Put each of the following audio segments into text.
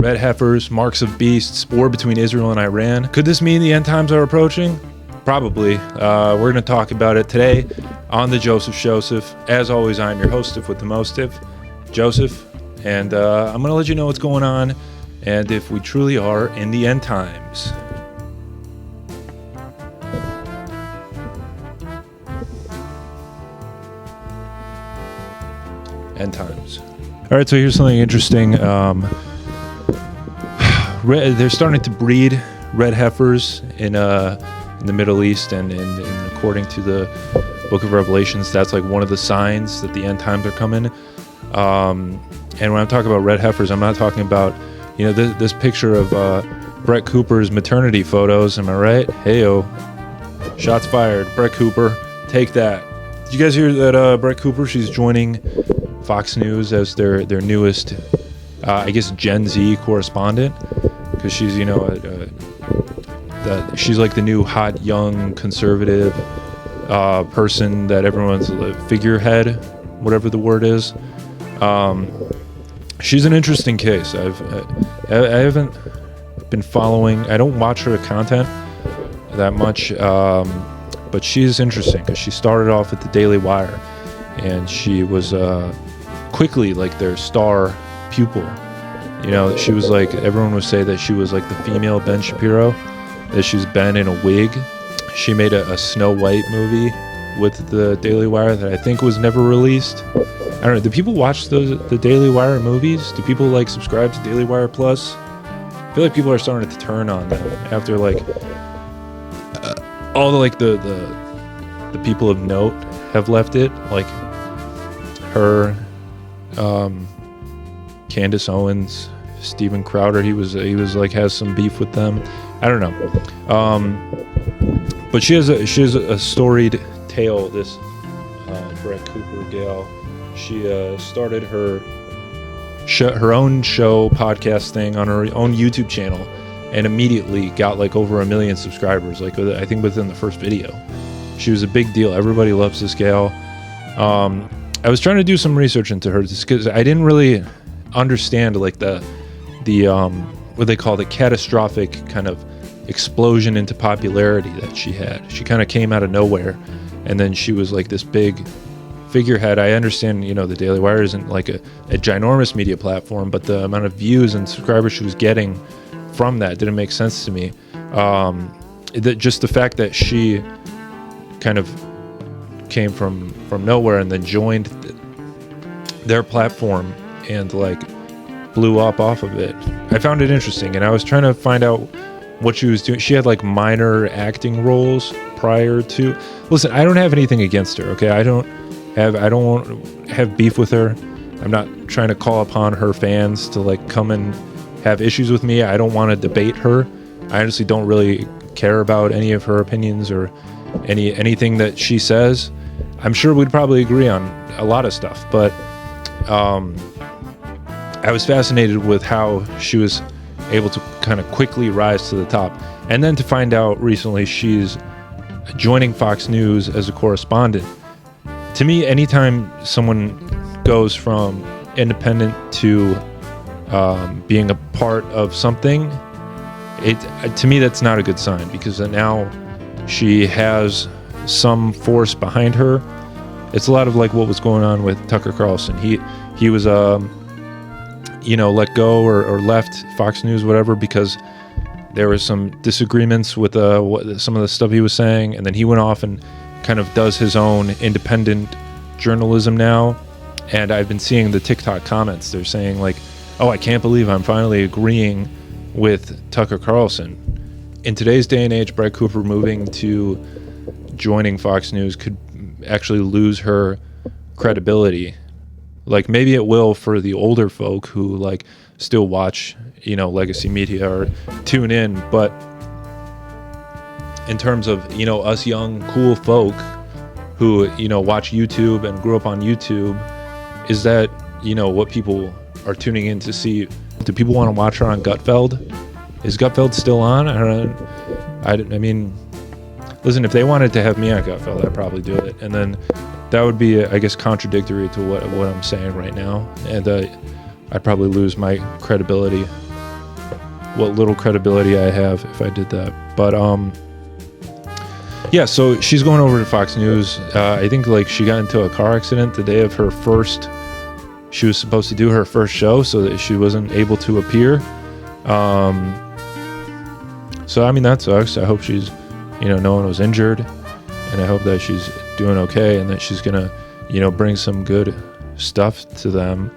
red heifers, marks of beasts, war between Israel and Iran. Could this mean the end times are approaching? Probably. We're going to talk about it today on the Showseph. As always, I'm your hostess with the mostest, Joseph, and I'm going to let you know what's going on and if we truly are in the end times. End times. All right, so here's something interesting. They're starting to breed red heifers in the Middle East, and according to the Book of Revelations, that's like one of the signs that the end times are coming. And when I'm talking about red heifers, I'm not talking about, this picture of Brett Cooper's maternity photos. Am I right? Heyo, shots fired. Brett Cooper, take that. Did you guys hear that Brett Cooper? She's joining Fox News as their newest, I guess, Gen Z correspondent, because she's she's like the new hot young conservative person that everyone's figurehead, whatever the word is. She's an interesting case. I haven't been following. I don't watch her content that much, but she's interesting because she started off at the Daily Wire, and she was quickly like their star pupil. She was like, everyone would say that she was like the female Ben Shapiro, that she's Ben in a wig. She made a Snow White movie with the Daily Wire that I think was never released. I don't know. Do people watch the Daily Wire movies? Do people subscribe to Daily Wire Plus? I feel like people are starting to turn on them after all the people of note have left it, like her, Candace Owens, Steven Crowder. He was has some beef with them. I don't know. But she has a storied tale. This Brett Cooper gal. She started her own show podcast thing on her own YouTube channel, and immediately got over 1 million subscribers. I think within the first video, she was a big deal. Everybody loves this gal. I was trying to do some research into her because I didn't really understand the what they call the catastrophic kind of explosion into popularity that she had. She kind of came out of nowhere, and then she was this big figurehead. I understand, the Daily Wire isn't a ginormous media platform, but the amount of views and subscribers she was getting from that didn't make sense to me. Just the fact that she kind of came from nowhere and then joined their platform and blew up off of it. I found it interesting, and I was trying to find out what she was doing. She had minor acting roles prior to. Listen, I don't have anything against her, okay? I don't have beef with her. I'm not trying to call upon her fans to come and have issues with me. I don't want to debate her. I honestly don't really care about any of her opinions or anything that she says. I'm sure we'd probably agree on a lot of stuff, but I was fascinated with how she was able to kind of quickly rise to the top. And then to find out recently she's joining Fox News as a correspondent. To me, anytime someone goes from independent to being a part of something, to me that's not a good sign, because now she has some force behind her. It's a lot of what was going on with Tucker Carlson. He was let go or left Fox News, whatever, because there was some disagreements with some of the stuff he was saying, and then he went off and kind of does his own independent journalism now. And I've been seeing the TikTok comments. They're saying oh, I can't believe I'm finally agreeing with Tucker Carlson. In today's day and age, Brett Cooper moving to joining Fox News could actually lose her credibility. Maybe it will for the older folk who still watch legacy media or tune in, but in terms of us young cool folk who watch YouTube and grew up on YouTube, is that what people are tuning in to see? Do people want to watch her on Gutfeld? Is Gutfeld still on? I mean, listen, if they wanted to have me on Gutfeld, I'd probably do it, and then that would be, I guess, contradictory to what I'm saying right now, and I'd probably lose my credibility what little credibility I have if I did that. But yeah, so she's going over to Fox News. I think like she got into a car accident the day of her first. She was supposed to do her first show, so that she wasn't able to appear. So I mean that sucks. I hope she's, no one was injured, and I hope that she's doing okay, and that she's gonna, bring some good stuff to them.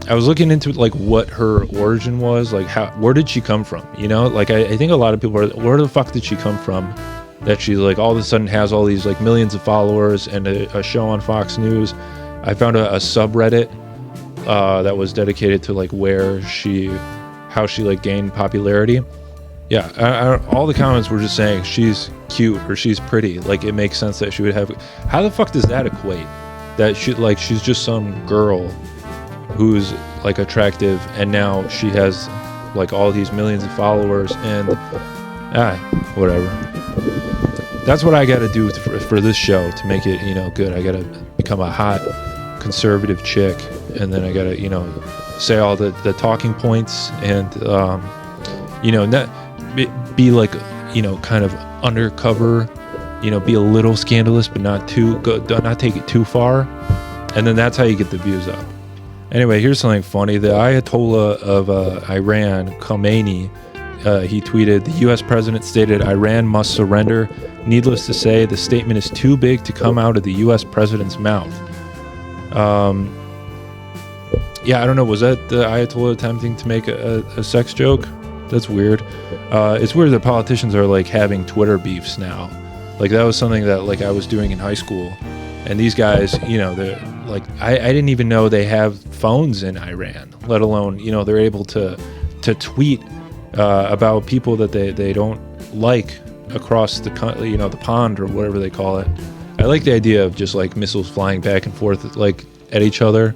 I was looking into like what her origin was, like where did she come from? Like I think a lot of people are, where the fuck did she come from? That she like all of a sudden has all these like millions of followers and a show on Fox News. I found a subreddit that was dedicated to like how she like gained popularity. Yeah, all the comments were just saying she's cute or she's pretty. Like it makes sense that she would have. How the fuck does that equate? That she's just some girl who's like attractive, and now she has like all these millions of followers, and whatever. That's what I got to do for this show to make it good. I got to become a hot conservative chick, and then I got to say all the talking points, and not be like kind of undercover, be a little scandalous but not take it too far, and then that's how you get the views up. Anyway, here's something funny. The Ayatollah of Iran, Khomeini, he tweeted, "The U.S. president stated Iran must surrender. Needless to say, the statement is too big to come out of the U.S. president's mouth." Yeah, I don't know. Was that the Ayatollah attempting to make a sex joke? That's weird. It's weird that politicians are like having Twitter beefs now. Like that was something that like I was doing in high school, and these guys, they're like, I didn't even know they have phones in Iran, let alone they're able to tweet about people that they don't like across the the pond or whatever they call it. I like the idea of just like missiles flying back and forth like at each other,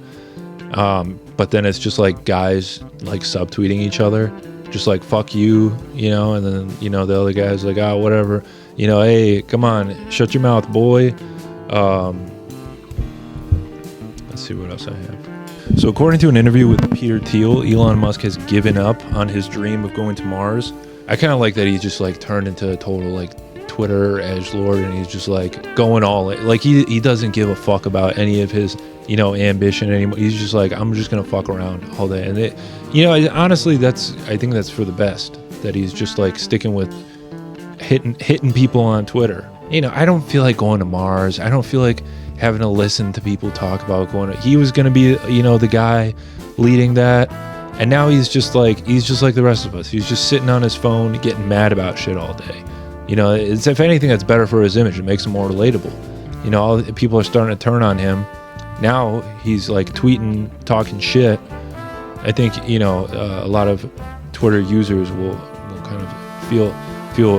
but then it's just like guys like subtweeting each other, just like fuck you, and then the other guy's like, oh whatever, hey, come on, shut your mouth, boy. Let's see what else I have. So according to an interview with Peter Thiel, Elon Musk has given up on his dream of going to Mars. I kind of like that he's just like turned into a total like Twitter edgelord, and he's just like going all in. Like he doesn't give a fuck about any of his ambition anymore. He's just like, I'm just gonna fuck around all day. And honestly, I think that's for the best, that he's just like sticking with hitting people on Twitter. I don't feel like going to Mars. I don't feel like having to listen to people talk about he was going to be, the guy leading that. And now he's just like the rest of us. He's just sitting on his phone, getting mad about shit all day. It's, if anything, that's better for his image. It makes him more relatable. All the people are starting to turn on him. Now he's like tweeting, talking shit. I think, a lot of Twitter users will kind of feel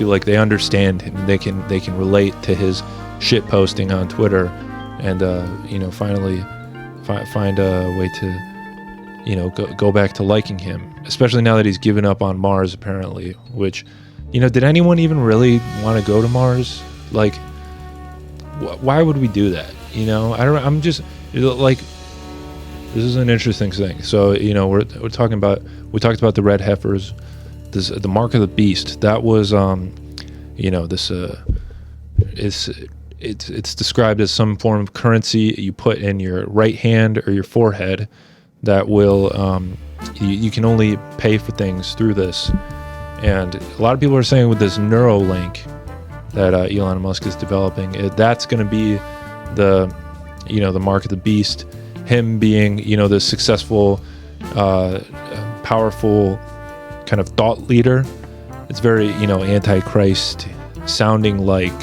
like they understand him. They can relate to his shit posting on Twitter, and finally find a way to go back to liking him, especially now that he's given up on Mars apparently. Which did anyone even really want to go to Mars? Like why would we do that? I'm just like, this is an interesting thing. So we talked about the red heifers. The mark of the beast, that was it's described as some form of currency you put in your right hand or your forehead that will you can only pay for things through this. And a lot of people are saying with this Neuralink that Elon Musk is developing, that's going to be the mark of the beast, him being the successful powerful kind of thought leader. It's very antichrist sounding. Like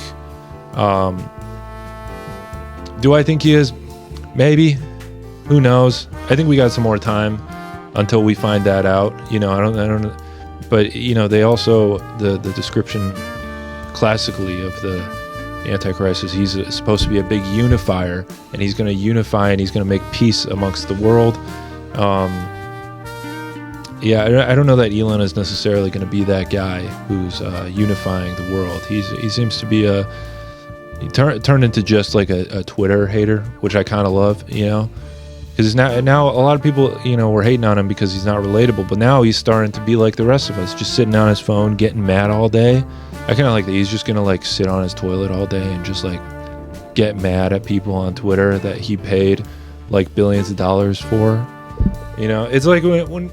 do I think he is? Maybe. Who knows? I think we got some more time until we find that out. I don't know. But they also, the description classically of the Antichrist is he's supposed to be a big unifier, and he's going to unify and he's going to make peace amongst the world. Yeah, I don't know that Elon is necessarily going to be that guy who's unifying the world. He seems to be he turned into just like a Twitter hater, which I kind of love, Because now a lot of people, were hating on him because he's not relatable. But now he's starting to be like the rest of us, just sitting on his phone, getting mad all day. I kind of like that. He's just gonna like sit on his toilet all day and just like get mad at people on Twitter that he paid like billions of dollars for. It's like when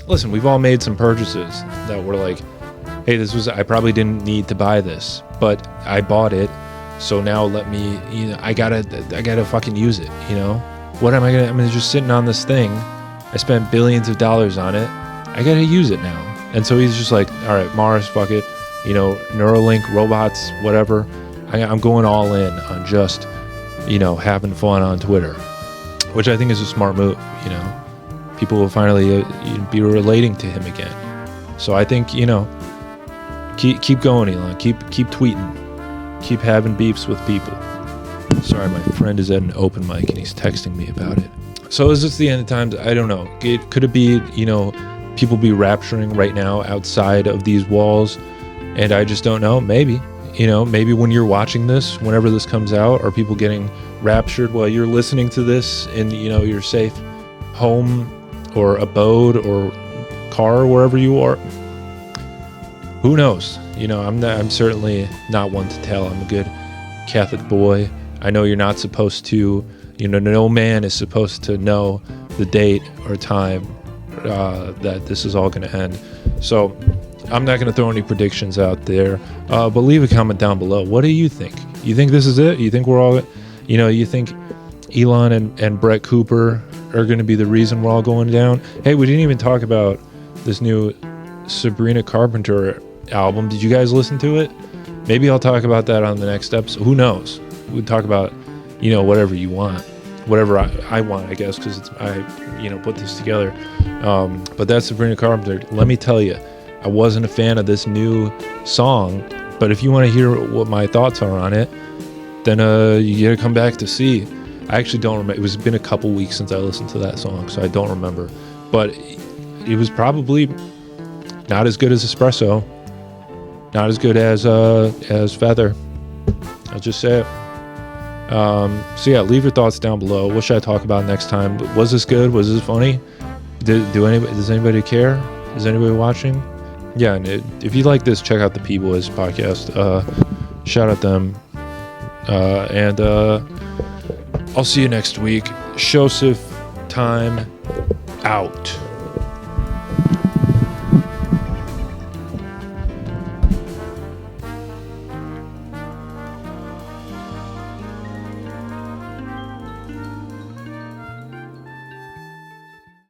listen, we've all made some purchases that were like, hey, I probably didn't need to buy this, but I bought it, so now let me, I gotta fucking use it. What am I gonna? I'm just sitting on this thing. I spent billions of dollars on it. I gotta use it now. And so he's just like, all right, Mars, fuck it. Neuralink, robots, whatever. I'm going all in on just, having fun on Twitter, which I think is a smart move. People will finally be relating to him again. So I think, keep going, Elon. Keep tweeting. Keep having beefs with people. Sorry, my friend is at an open mic and he's texting me about it. So is this the end of times? I don't know. Could it be, people be rapturing right now outside of these walls? And I just don't know. Maybe. Maybe when you're watching this, whenever this comes out, are people getting raptured while you're listening to this in, your safe home or abode or car, wherever you are? Who knows? I'm certainly not one to tell. I'm a good Catholic boy. I know you're not supposed to, no man is supposed to know the date or time that this is all going to end. So I'm not going to throw any predictions out there, but leave a comment down below. What do you think? You think this is it? You think we're all, you think Elon and Brett Cooper are going to be the reason we're all going down? Hey, we didn't even talk about this new Sabrina Carpenter album. Did you guys listen to it? Maybe I'll talk about that on the next episode. Who knows? We'll talk about, whatever you want, whatever I want, I guess, because I put this together. But that's Sabrina Carpenter. Let me tell you, I wasn't a fan of this new song, but if you want to hear what my thoughts are on it, then you gotta come back to see. I actually don't remember. It's been a couple weeks since I listened to that song, so I don't remember. But it was probably not as good as Espresso, not as good as Feather. I'll just say it. So yeah, leave your thoughts down below. What should I talk about next time? Was this good? Was this funny? Does anybody care? Is anybody watching? Yeah, and if you like this, check out the P-Boys podcast. Shout out them. And I'll see you next week. Showseph time out.